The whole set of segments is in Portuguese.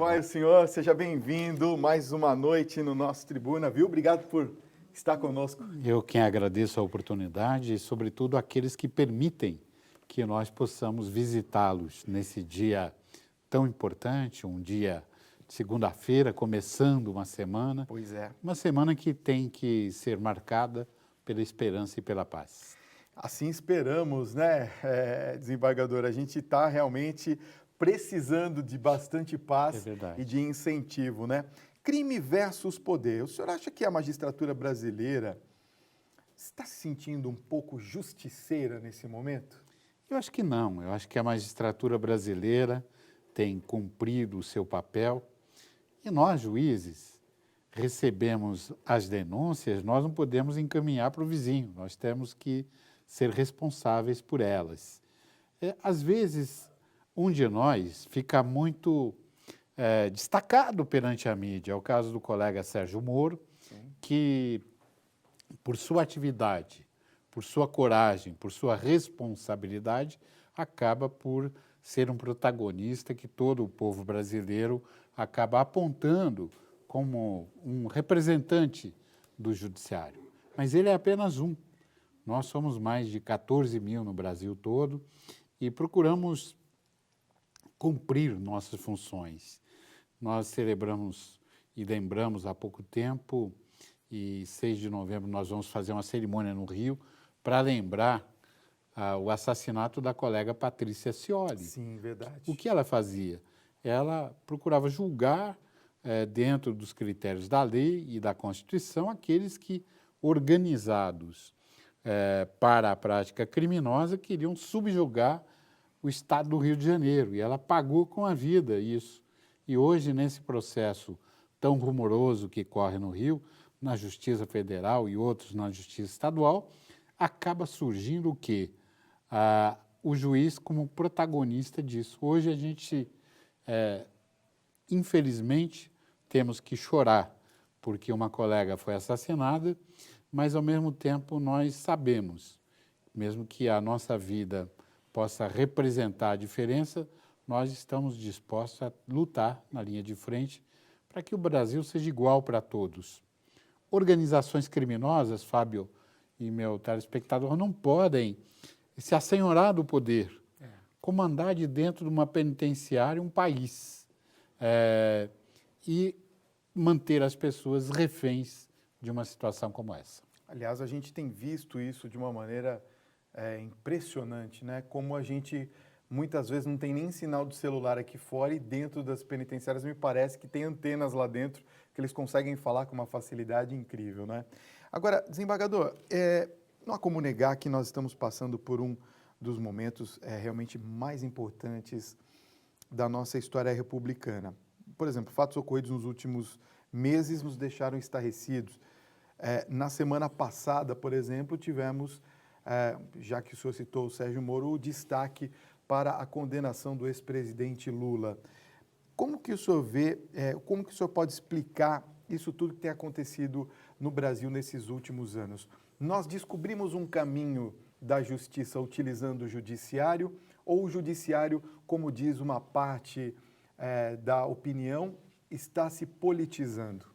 vai o senhor? Seja bem-vindo mais uma noite no nosso Tribuna, viu? Obrigado por estar conosco. Eu quem agradeço a oportunidade e, sobretudo, aqueles que permitem que nós possamos visitá-los nesse dia tão importante, um dia de segunda-feira, começando Pois é. uma semana que tem que ser marcada pela esperança e pela paz. Assim esperamos, né, desembargador? A gente está realmente precisando de bastante paz e de incentivo, né? Crime versus poder. O senhor acha que a magistratura brasileira está se sentindo um pouco justiceira nesse momento? Eu acho que não. Eu acho que a magistratura brasileira tem cumprido o seu papel e nós, juízes, recebemos as denúncias, nós não podemos encaminhar para o vizinho, nós temos que ser responsáveis por elas. Às vezes, um de nós fica muito destacado perante a mídia. É o caso do colega Sérgio Moro, que, por sua atividade, por sua coragem, por sua responsabilidade, acaba por ser um protagonista que todo o povo brasileiro acaba apontando como um representante do judiciário. Mas ele é apenas um. Nós somos mais de 14 mil no Brasil todo e procuramos cumprir nossas funções. Nós celebramos e lembramos há pouco tempo, e 6 de novembro nós vamos fazer uma cerimônia no Rio para lembrar o assassinato da colega Patrícia Scioli. Sim, verdade. O que ela fazia? Ela procurava julgar, dentro dos critérios da lei e da Constituição, aqueles que, organizados para a prática criminosa, queriam subjugar o Estado do Rio de Janeiro. E ela pagou com a vida isso. E hoje, nesse processo tão rumoroso que corre no Rio, na Justiça Federal e outros na Justiça Estadual, acaba surgindo o quê? O juiz como protagonista disso. Hoje a gente, infelizmente, temos que chorar porque uma colega foi assassinada, mas ao mesmo tempo nós sabemos, mesmo que a nossa vida possa representar a diferença, nós estamos dispostos a lutar na linha de frente para que o Brasil seja igual para todos. Organizações criminosas, Fábio e meu telespectador, não podem se assenhorar do poder, comandar de dentro de uma penitenciária um país e manter as pessoas reféns de uma situação como essa. Aliás, a gente tem visto isso de uma maneira impressionante, né? Como a gente muitas vezes não tem nem sinal de celular aqui fora e dentro das penitenciárias me parece que tem antenas lá dentro que eles conseguem falar com uma facilidade incrível, né? Agora, desembargador, não há como negar que nós estamos passando por um dos momentos realmente mais importantes da nossa história republicana. Por exemplo, fatos ocorridos nos últimos meses nos deixaram estarrecidos. Na semana passada, por exemplo, tivemos, já que o senhor citou o Sérgio Moro, o destaque para a condenação do ex-presidente Lula. Como que o senhor vê, como que o senhor pode explicar isso tudo que tem acontecido no Brasil nesses últimos anos? Nós descobrimos um caminho da justiça utilizando o judiciário, ou o judiciário, como diz uma parte da opinião, está se politizando?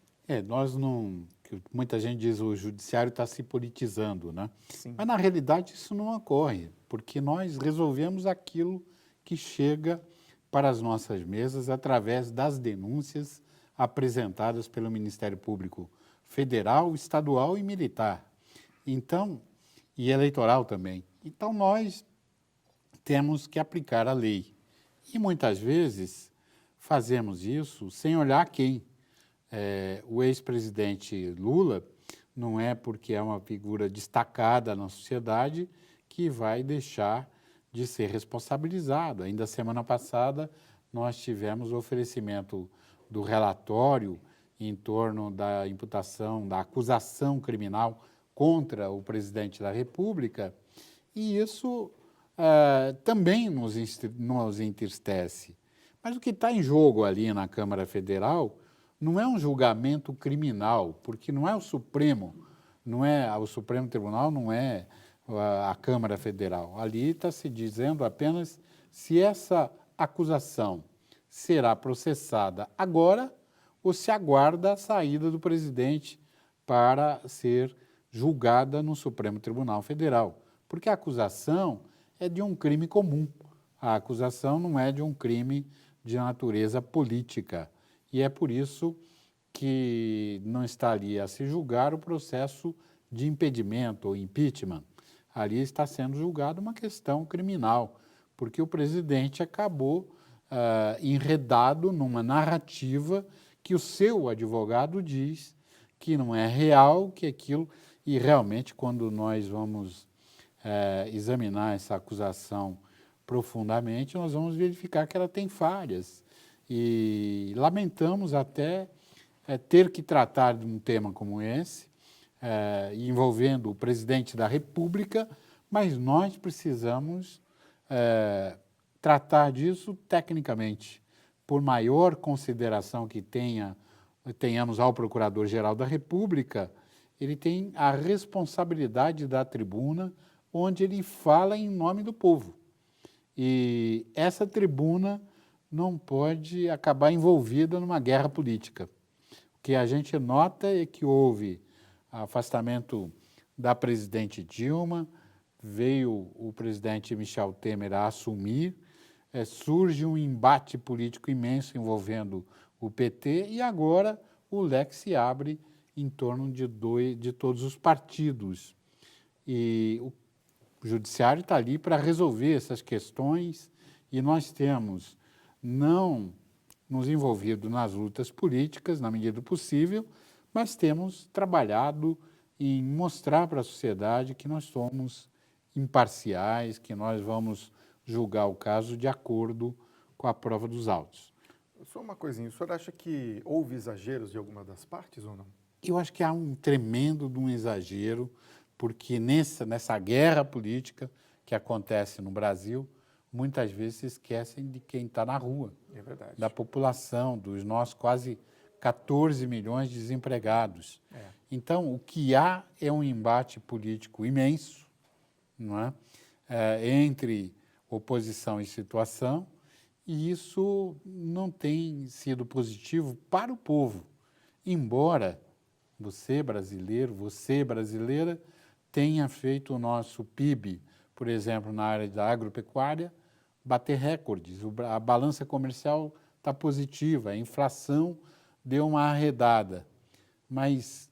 Nós não... Muita gente diz que o judiciário está se politizando, né? Sim. Mas, na realidade, isso não ocorre, porque nós resolvemos aquilo que chega para as nossas mesas através das denúncias apresentadas pelo Ministério Público Federal, Estadual e Militar. Então, e eleitoral também. Então, nós temos que aplicar a lei. E, muitas vezes, fazemos isso sem olhar quem. O ex-presidente Lula não é porque é uma figura destacada na sociedade que vai deixar de ser responsabilizado. Ainda semana passada, nós tivemos o oferecimento do relatório em torno da imputação, da acusação criminal contra o presidente da República, e isso também nos entristece. Mas o que está em jogo ali na Câmara Federal não é um julgamento criminal, porque não é o Supremo, o Supremo Tribunal não é a Câmara Federal. Ali está se dizendo apenas se essa acusação será processada agora ou se aguarda a saída do presidente para ser julgada no Supremo Tribunal Federal. Porque a acusação é de um crime comum. A acusação não é de um crime de natureza política. E é por isso que não está ali a se julgar o processo de impedimento ou impeachment. Ali está sendo julgada uma questão criminal, porque o presidente acabou enredado numa narrativa que o seu advogado diz que não é real, que aquilo... E realmente, quando nós vamos examinar essa acusação profundamente, nós vamos verificar que ela tem falhas. E lamentamos até ter que tratar de um tema como esse, envolvendo o presidente da República, mas nós precisamos tratar disso tecnicamente. Por maior consideração que tenhamos ao Procurador-Geral da República, ele tem a responsabilidade da tribuna, onde ele fala em nome do povo. E essa tribuna não pode acabar envolvida numa guerra política. O que a gente nota é que houve afastamento da presidente Dilma, veio o presidente Michel Temer a assumir, surge um embate político imenso envolvendo o PT e agora o leque se abre em torno de todos os partidos. E o judiciário está ali para resolver essas questões e nós temos não nos envolvido nas lutas políticas, na medida do possível, mas temos trabalhado em mostrar para a sociedade que nós somos imparciais, que nós vamos julgar o caso de acordo com a prova dos autos. Só uma coisinha, o senhor acha que houve exageros de alguma das partes ou não? Eu acho que há um tremendo de um exagero, porque nessa guerra política que acontece no Brasil, muitas vezes se esquecem de quem está na rua, da população, dos nossos quase 14 milhões de desempregados. Então, o que há é um embate político imenso, não é? Entre oposição e situação, e isso não tem sido positivo para o povo, embora você brasileira, tenha feito o nosso PIB, por exemplo, na área da agropecuária, bater recordes. A balança comercial está positiva, a inflação deu uma arredada, mas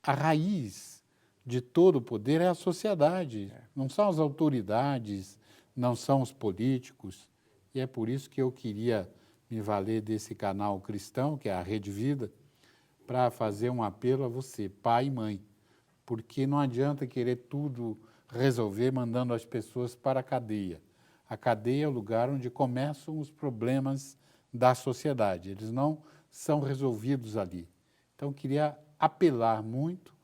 a raiz de todo o poder é a sociedade, não são as autoridades, não são os políticos, e é por isso que eu queria me valer desse canal cristão, que é a Rede Vida, para fazer um apelo a você, pai e mãe, porque não adianta querer tudo resolver mandando as pessoas para a cadeia. A cadeia é o lugar onde começam os problemas da sociedade, eles não são resolvidos ali. Então, queria apelar muito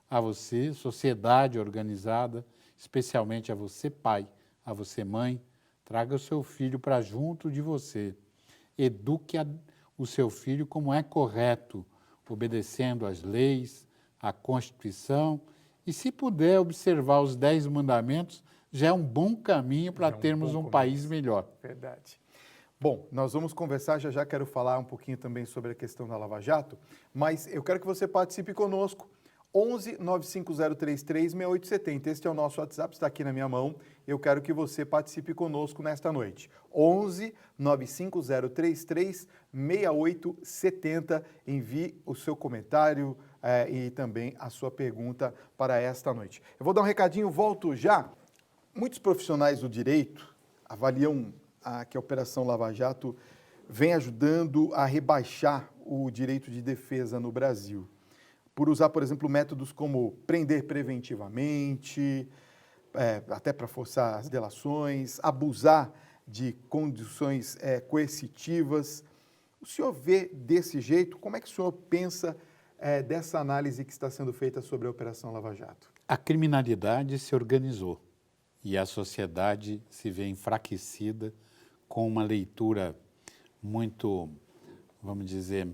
a você, sociedade organizada, especialmente a você, pai, a você, mãe, traga o seu filho para junto de você, eduque o seu filho como é correto, obedecendo às leis, à Constituição, e se puder observar os 10 mandamentos, já é um bom caminho para termos um país melhor. Verdade. Bom, nós vamos conversar, já quero falar um pouquinho também sobre a questão da Lava Jato, mas eu quero que você participe conosco. 11 95033 6870. Este é o nosso WhatsApp, está aqui na minha mão. Eu quero que você participe conosco nesta noite. 11 95033 6870. Envie o seu comentário e também a sua pergunta para esta noite. Eu vou dar um recadinho, volto já. Muitos profissionais do direito avaliam que a Operação Lava Jato vem ajudando a rebaixar o direito de defesa no Brasil, por usar, por exemplo, métodos como prender preventivamente, até para forçar as delações, abusar de condições coercitivas. O senhor vê desse jeito? Como é que o senhor pensa dessa análise que está sendo feita sobre a Operação Lava Jato? A criminalidade se organizou e a sociedade se vê enfraquecida com uma leitura muito, vamos dizer,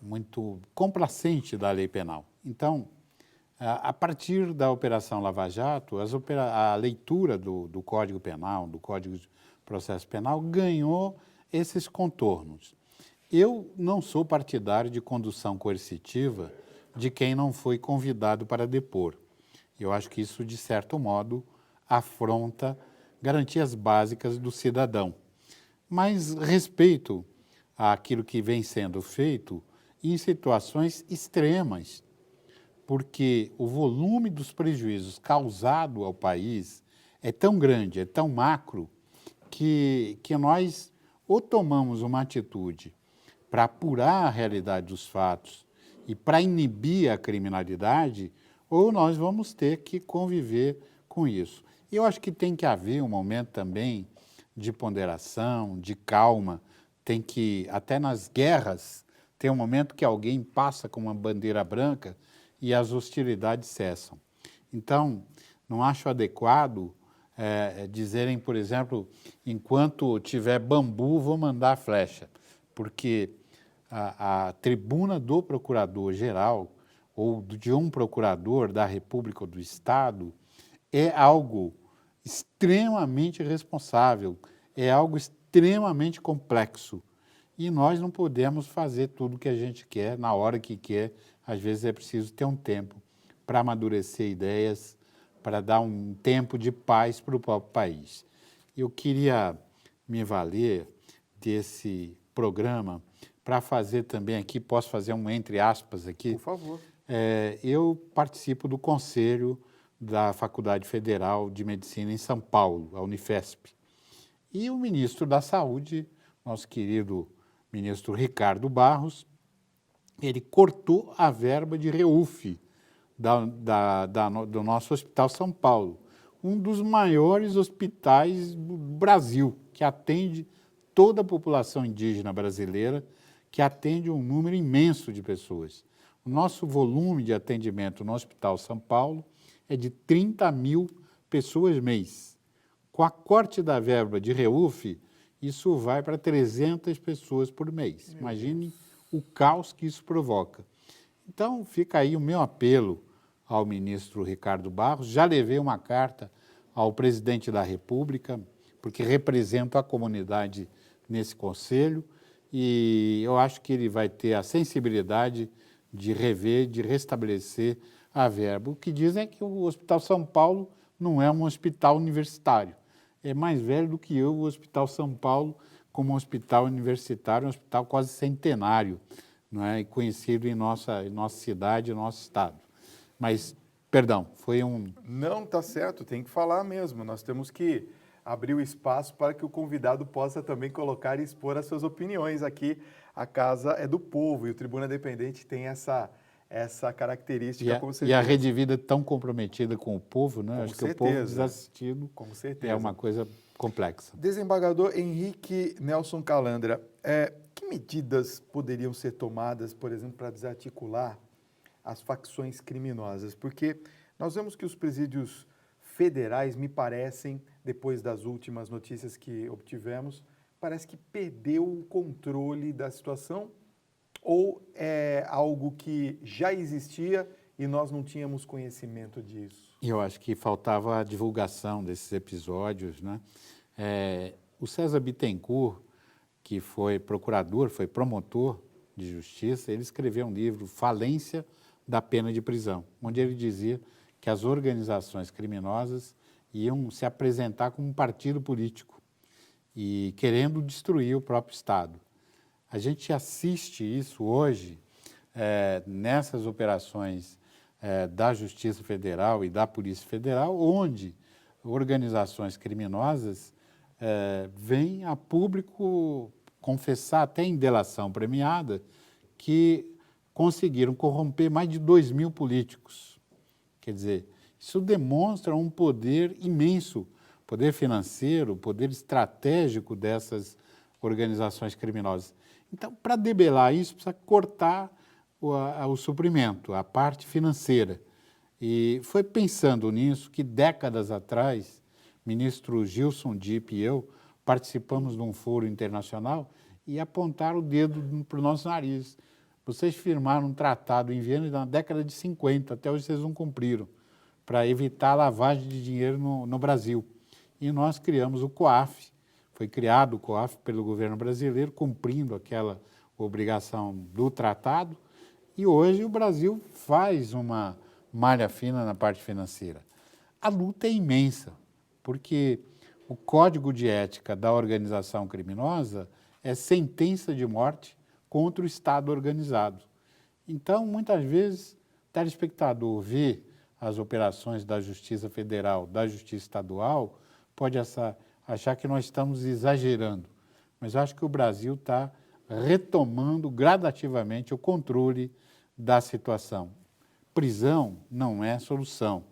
muito complacente da lei penal. Então, a partir da Operação Lava Jato, a leitura do Código Penal, do Código de Processo Penal, ganhou esses contornos. Eu não sou partidário de condução coercitiva de quem não foi convidado para depor. Eu acho que isso, de certo modo, afronta garantias básicas do cidadão. Mas respeito àquilo que vem sendo feito em situações extremas, porque o volume dos prejuízos causado ao país é tão grande, é tão macro, que nós ou tomamos uma atitude para apurar a realidade dos fatos e para inibir a criminalidade, ou nós vamos ter que conviver com isso. E eu acho que tem que haver um momento também de ponderação, de calma, tem que, até nas guerras, tem um momento que alguém passa com uma bandeira branca e as hostilidades cessam. Então, não acho adequado dizerem, por exemplo, enquanto tiver bambu, vou mandar flecha, porque a tribuna do procurador-geral ou de um procurador da República ou do Estado é algo extremamente responsável, é algo extremamente complexo. E nós não podemos fazer tudo o que a gente quer, na hora que quer. Às vezes é preciso ter um tempo para amadurecer ideias, para dar um tempo de paz para o próprio país. Eu queria me valer desse programa para fazer também aqui, posso fazer um entre aspas aqui? Por favor. Eu participo do Conselho da Faculdade Federal de Medicina em São Paulo, a Unifesp. E o ministro da Saúde, nosso querido ministro Ricardo Barros, ele cortou a verba de REUF do nosso Hospital São Paulo, um dos maiores hospitais do Brasil, que atende toda a população indígena brasileira, que atende um número imenso de pessoas. O nosso volume de atendimento no Hospital São Paulo é de 30 mil pessoas mês. Com a corte da verba de REUF, isso vai para 300 pessoas por mês. Imagine o caos que isso provoca. Então, fica aí o meu apelo ao ministro Ricardo Barros. Já levei uma carta ao presidente da República, porque represento a comunidade nesse conselho, e eu acho que ele vai ter a sensibilidade de rever, de restabelecer a verba. O que dizem é que o Hospital São Paulo não é um hospital universitário. É mais velho do que o Hospital São Paulo, como um hospital universitário, um hospital quase centenário, não é? E conhecido em nossa cidade, em nosso estado. Mas, perdão, foi um... Não, tá certo, tem que falar mesmo. Nós temos que abrir o espaço para que o convidado possa também colocar e expor as suas opiniões. Aqui a casa é do povo e o Tribuna Independente tem essa característica, com certeza. E a Rede Vida é tão comprometida com o povo, né? Com Acho certeza. que o povo desassistido Com certeza. é uma coisa complexa. Desembargador Henrique Nelson Calandra, que medidas poderiam ser tomadas, por exemplo, para desarticular as facções criminosas? Porque nós vemos que os presídios federais, me parecem, depois das últimas notícias que obtivemos, parece que perdeu o controle da situação, ou é algo que já existia e nós não tínhamos conhecimento disso? Eu acho que faltava a divulgação desses episódios, né? O César Bittencourt, que foi procurador, foi promotor de justiça, ele escreveu um livro, Falência da Pena de Prisão, onde ele dizia que as organizações criminosas iam se apresentar como um partido político e querendo destruir o próprio Estado. A gente assiste isso hoje nessas operações da Justiça Federal e da Polícia Federal, onde organizações criminosas vêm a público confessar, até em delação premiada, que conseguiram corromper mais de 2.000 políticos. Quer dizer, isso demonstra um poder imenso, poder financeiro, poder estratégico dessas organizações criminosas. Então, para debelar isso, precisa cortar o suprimento, a parte financeira. E foi pensando nisso que, décadas atrás, o ministro Gilson Dipp e eu participamos de um foro internacional e apontaram o dedo para o nosso nariz. Vocês firmaram um tratado em Viena na década de 50, até hoje vocês não cumpriram, para evitar a lavagem de dinheiro no Brasil. E nós criamos o COAF, Foi criado o COAF pelo governo brasileiro, cumprindo aquela obrigação do tratado, e hoje o Brasil faz uma malha fina na parte financeira. A luta é imensa, porque o código de ética da organização criminosa é sentença de morte contra o Estado organizado. Então, muitas vezes, o telespectador vê as operações da Justiça Federal, da Justiça Estadual, pode achar que nós estamos exagerando, mas acho que o Brasil está retomando gradativamente o controle da situação. Prisão não é solução.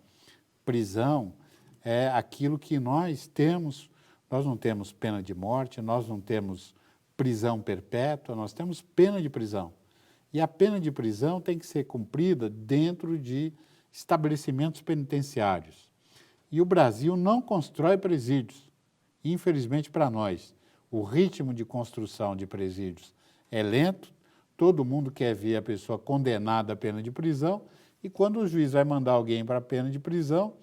Prisão é aquilo que nós temos. Nós não temos pena de morte, nós não temos prisão perpétua, nós temos pena de prisão. E a pena de prisão tem que ser cumprida dentro de estabelecimentos penitenciários. E o Brasil não constrói presídios. Infelizmente para nós, o ritmo de construção de presídios é lento, todo mundo quer ver a pessoa condenada à pena de prisão, e quando o juiz vai mandar alguém para a pena de prisão,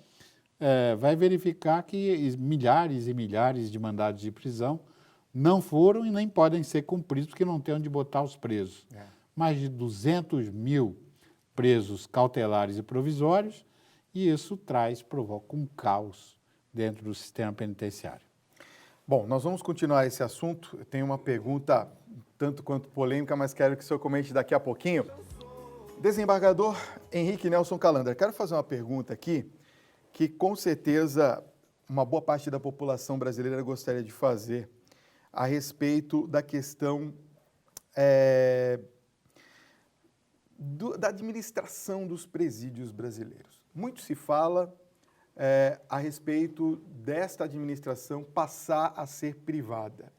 vai verificar que milhares e milhares de mandados de prisão não foram e nem podem ser cumpridos, porque não tem onde botar os presos. Mais de 200 mil presos cautelares e provisórios, e isso provoca um caos dentro do sistema penitenciário. Bom, nós vamos continuar esse assunto. Eu tenho uma pergunta tanto quanto polêmica, mas quero que o senhor comente daqui a pouquinho. Desembargador Henrique Nelson Calandra, quero fazer uma pergunta aqui que com certeza uma boa parte da população brasileira gostaria de fazer a respeito da questão da administração dos presídios brasileiros. Muito se fala a respeito desta administração passar a ser privada.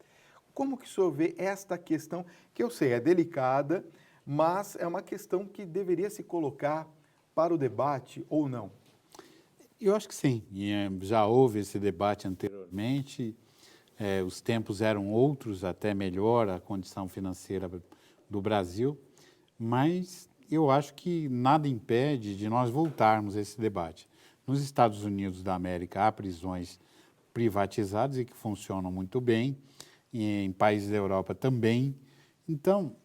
Como que o senhor vê esta questão, que eu sei é delicada, mas é uma questão que deveria se colocar para o debate ou não? Eu acho que sim. Já houve esse debate anteriormente, os tempos eram outros, até melhor a condição financeira do Brasil, mas eu acho que nada impede de nós voltarmos a esse debate. Nos Estados Unidos da América há prisões privatizadas e que funcionam muito bem, e em países da Europa também. Então,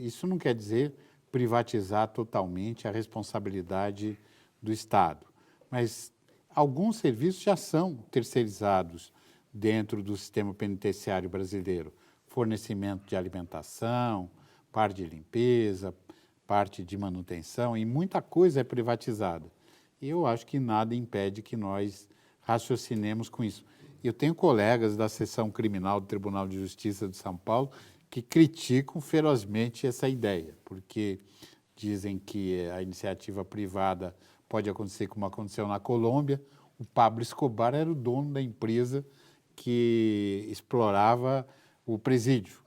isso não quer dizer privatizar totalmente a responsabilidade do Estado, mas alguns serviços já são terceirizados dentro do sistema penitenciário brasileiro. Fornecimento de alimentação, parte de limpeza, parte de manutenção, e muita coisa é privatizada. E eu acho que nada impede que nós raciocinemos com isso. Eu tenho colegas da seção criminal do Tribunal de Justiça de São Paulo que criticam ferozmente essa ideia, porque dizem que a iniciativa privada pode acontecer como aconteceu na Colômbia. O Pablo Escobar era o dono da empresa que explorava o presídio,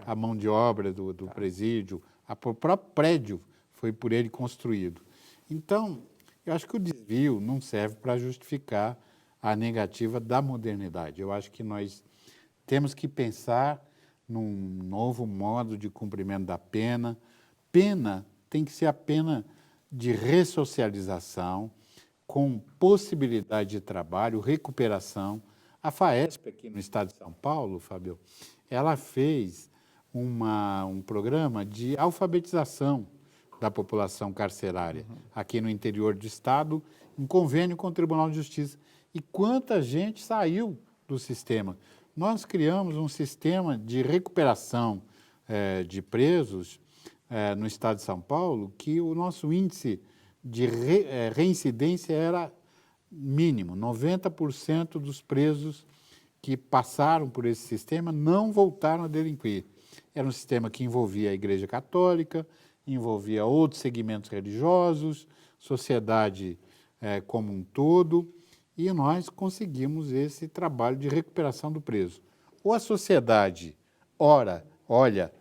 a mão de obra do presídio, o próprio prédio foi por ele construído. Então, eu acho que o desvio não serve para justificar a negativa da modernidade. Eu acho que nós temos que pensar num novo modo de cumprimento da pena. Pena tem que ser a pena de ressocialização, com possibilidade de trabalho, recuperação. A FAESP, aqui no estado de São Paulo, Fábio, ela fez um programa de alfabetização da população carcerária, aqui no interior do estado, em convênio com o Tribunal de Justiça. E quanta gente saiu do sistema. Nós criamos um sistema de recuperação de presos no estado de São Paulo, que o nosso índice de reincidência era mínimo. 90% dos presos que passaram por esse sistema não voltaram a delinquir. Era um sistema que envolvia a Igreja Católica, envolvia outros segmentos religiosos, sociedade como um todo, e nós conseguimos esse trabalho de recuperação do preso. Ou a sociedade, ora, olha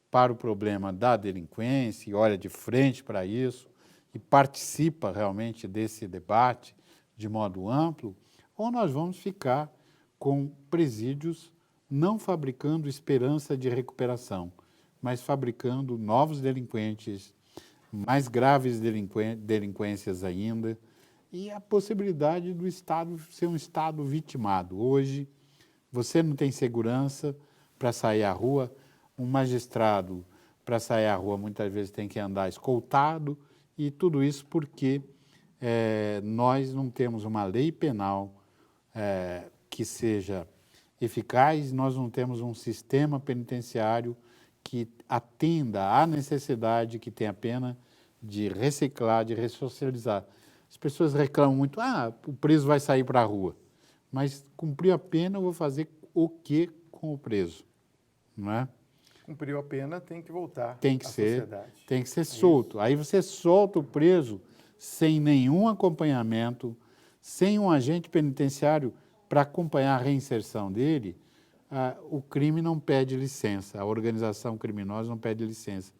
para o problema da delinquência, e olha de frente para isso, e participa realmente desse debate de modo amplo, ou nós vamos ficar com presídios não fabricando esperança de recuperação, mas fabricando novos delinquentes, mais graves delinquências ainda, e a possibilidade do Estado ser um Estado vitimado. Hoje, Você não tem segurança para sair à rua. Um magistrado, para sair à rua, muitas vezes tem que andar escoltado, e tudo isso porque nós não temos uma lei penal que seja eficaz, nós não temos um sistema penitenciário que atenda à necessidade que tem a pena de reciclar, de ressocializar. As pessoas reclamam muito, o preso vai sair para a rua, mas cumprir a pena eu vou fazer o que com o preso, não é? Cumpriu a pena, tem que voltar Tem que à ser, sociedade. tem que ser solto. Aí você solta o preso sem nenhum acompanhamento, sem um agente penitenciário para acompanhar a reinserção dele, o crime não pede licença, a organização criminosa não pede licença.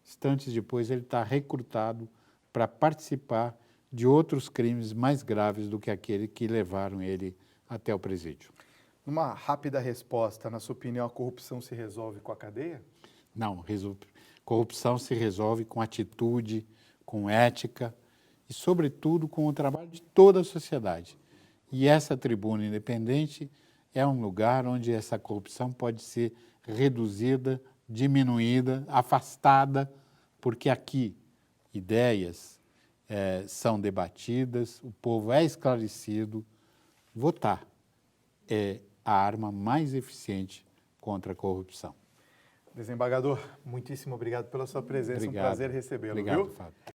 Instantes depois ele está recrutado para participar de outros crimes mais graves do que aquele que levaram ele até o presídio. Uma rápida resposta, na sua opinião, a corrupção se resolve com a cadeia? Não, corrupção se resolve com atitude, com ética e, sobretudo, com o trabalho de toda a sociedade. E essa tribuna independente é um lugar onde essa corrupção pode ser reduzida, diminuída, afastada, porque aqui ideias são debatidas, o povo é esclarecido. Votar é a arma mais eficiente contra a corrupção. Desembargador, muitíssimo obrigado pela sua presença. Obrigado. Um prazer recebê-lo, Obrigado, viu? Fábio.